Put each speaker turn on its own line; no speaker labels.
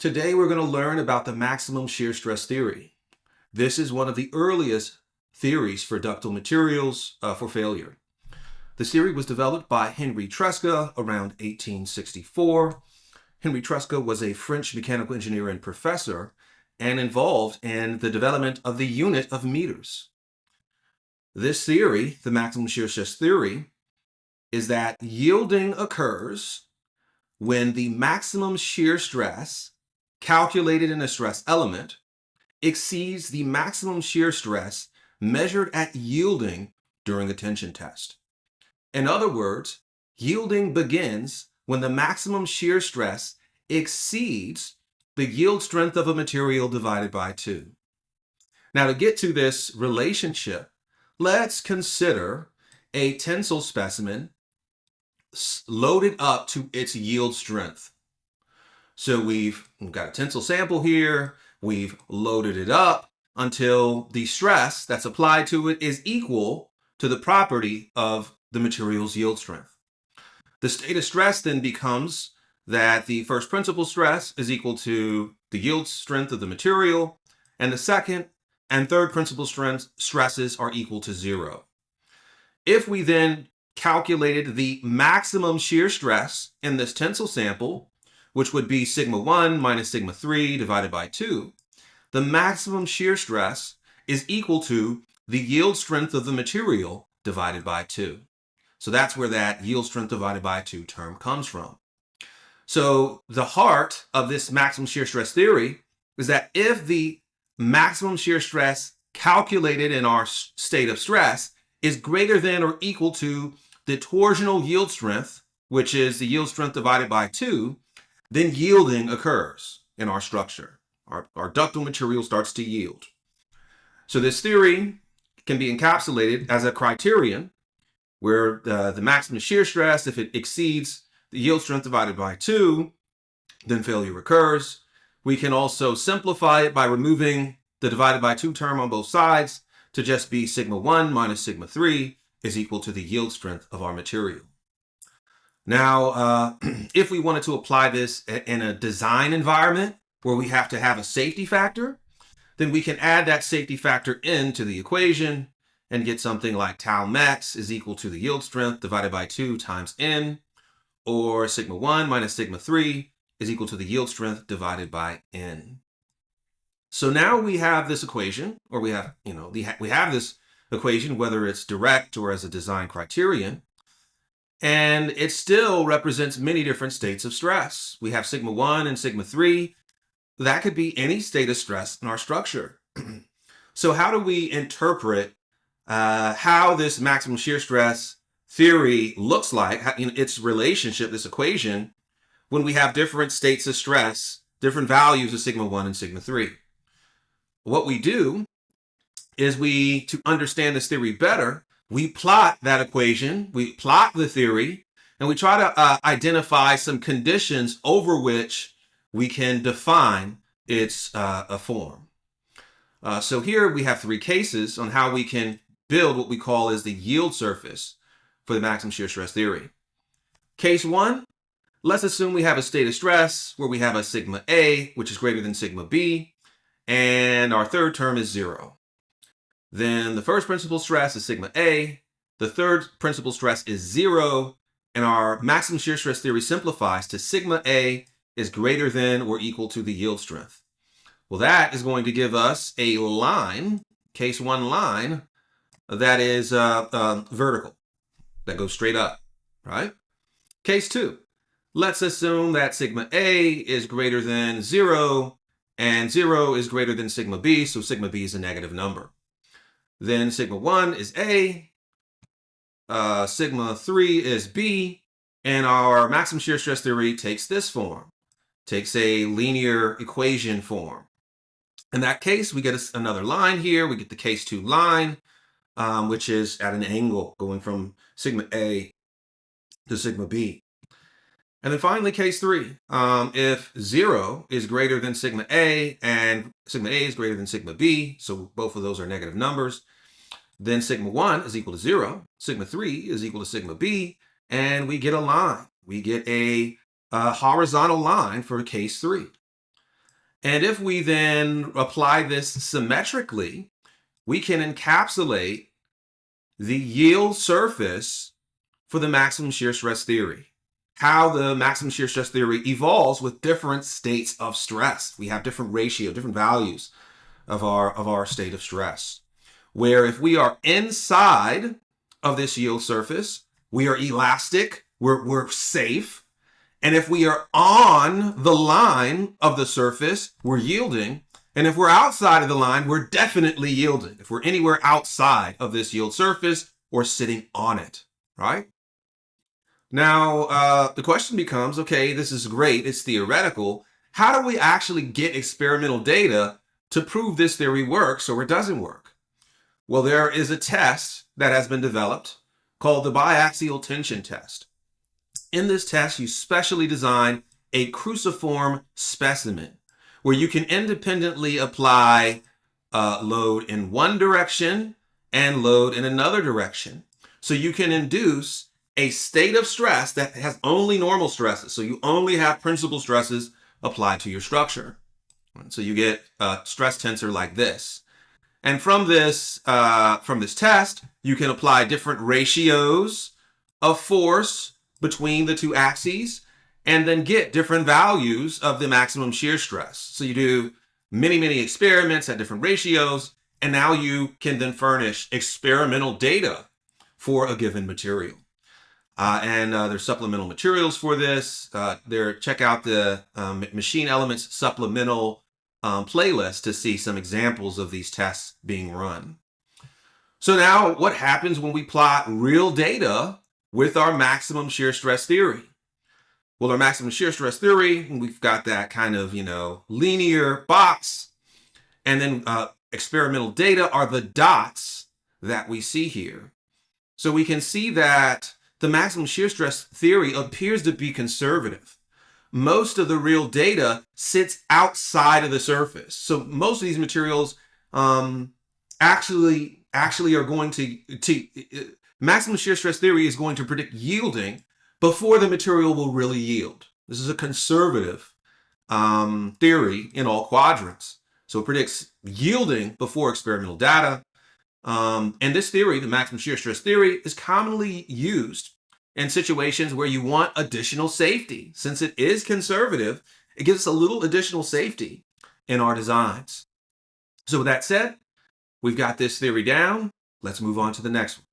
Today we're going to learn about the maximum shear stress theory. This is one of the earliest theories for ductile materials for failure. The theory was developed by Henry Tresca around 1864. Henry Tresca was a French mechanical engineer and professor and involved in the development of the unit of meters. This theory, the maximum shear stress theory, is that yielding occurs when the maximum shear stress calculated in a stress element exceeds the maximum shear stress measured at yielding during a tension test. In other words, yielding begins when the maximum shear stress exceeds the yield strength of a material divided by 2. Now, to get to this relationship, let's consider a tensile specimen loaded up to its yield strength. So we've got a tensile sample here, we've loaded it up until the stress that's applied to it is equal to the property of the material's yield strength. The state of stress then becomes that the first principal stress is equal to the yield strength of the material, and the second and third principal stresses are equal to 0. If we then calculated the maximum shear stress in this tensile sample, which would be sigma 1 minus sigma 3 divided by 2, the maximum shear stress is equal to the yield strength of the material divided by 2. So that's where that yield strength divided by 2 term comes from. So the heart of this maximum shear stress theory is that if the maximum shear stress calculated in our state of stress is greater than or equal to the torsional yield strength, which is the yield strength divided by 2, then yielding occurs in our structure. Our ductile material starts to yield. So this theory can be encapsulated as a criterion where the maximum shear stress, if it exceeds the yield strength divided by 2, then failure occurs. We can also simplify it by removing the divided by 2 term on both sides to just be sigma 1 minus sigma 3 is equal to the yield strength of our material. Now, if we wanted to apply this in a design environment where we have to have a safety factor, then we can add that safety factor into the equation and get something like tau max is equal to the yield strength divided by 2 times n, or sigma 1 minus sigma 3 is equal to the yield strength divided by n. So now we have this equation, or we have this equation, whether it's direct or as a design criterion, and it still represents many different states of stress. We have sigma 1 and sigma 3. That could be any state of stress in our structure. So how do we interpret how this maximum shear stress theory looks like, its relationship, this equation, when we have different states of stress, different values of sigma 1 and sigma 3? What we do is to understand this theory better, we plot that equation, we plot the theory, and we try to identify some conditions over which we can define its a form. So here we have 3 cases on how we can build what we call as the yield surface for the maximum shear stress theory. Case 1, let's assume we have a state of stress where we have a sigma A, which is greater than sigma B, and our third term is 0. Then the first principal stress is sigma A, the third principal stress is 0, and our maximum shear stress theory simplifies to sigma A is greater than or equal to the yield strength. Well, that is going to give us a line, case 1 line, that is vertical, that goes straight up, right? Case 2, let's assume that sigma A is greater than 0, and 0 is greater than sigma B, so sigma B is a negative number. Then sigma 1 is A, sigma 3 is B, and our maximum shear stress theory takes this form, takes a linear equation form. In that case, we get another line here. We get the case 2 line, which is at an angle going from sigma A to sigma B. And then finally, case 3, if 0 is greater than sigma A and sigma A is greater than sigma B, so both of those are negative numbers, then sigma 1 is equal to 0, sigma 3 is equal to sigma B, and we get a line. We get a horizontal line for case 3. And if we then apply this symmetrically, we can encapsulate the yield surface for the maximum shear stress theory. How the maximum shear stress theory evolves with different states of stress. We have different ratio, different values of our state of stress. Where if we are inside of this yield surface, we are elastic, we're safe. And if we are on the line of the surface, we're yielding. And if we're outside of the line, we're definitely yielding. If we're anywhere outside of this yield surface, we're sitting on it, right? Now, the question becomes, okay, this is great, it's theoretical. How do we actually get experimental data to prove this theory works or it doesn't work? Well, there is a test that has been developed called the biaxial tension test. In this test, you specially design a cruciform specimen where you can independently apply load in one direction and load in another direction. So you can induce a state of stress that has only normal stresses. So you only have principal stresses applied to your structure. So you get a stress tensor like this. And from this test, you can apply different ratios of force between the two axes and then get different values of the maximum shear stress. So you do many experiments at different ratios, and now you can then furnish experimental data for a given material. There's supplemental materials for this. Check out the Machine Elements supplemental playlist to see some examples of these tests being run. So now what happens when we plot real data with our maximum shear stress theory? Well, our maximum shear stress theory, we've got that kind of, linear box. And then experimental data are the dots that we see here. So we can see that the maximum shear stress theory appears to be conservative. Most of the real data sits outside of the surface. So most of these materials actually are going to maximum shear stress theory is going to predict yielding before the material will really yield. This is a conservative theory in all quadrants. So it predicts yielding before experimental data. And this theory, the maximum shear stress theory, is commonly used in situations where you want additional safety. Since it is conservative, it gives us a little additional safety in our designs. So with that said, we've got this theory down. Let's move on to the next one.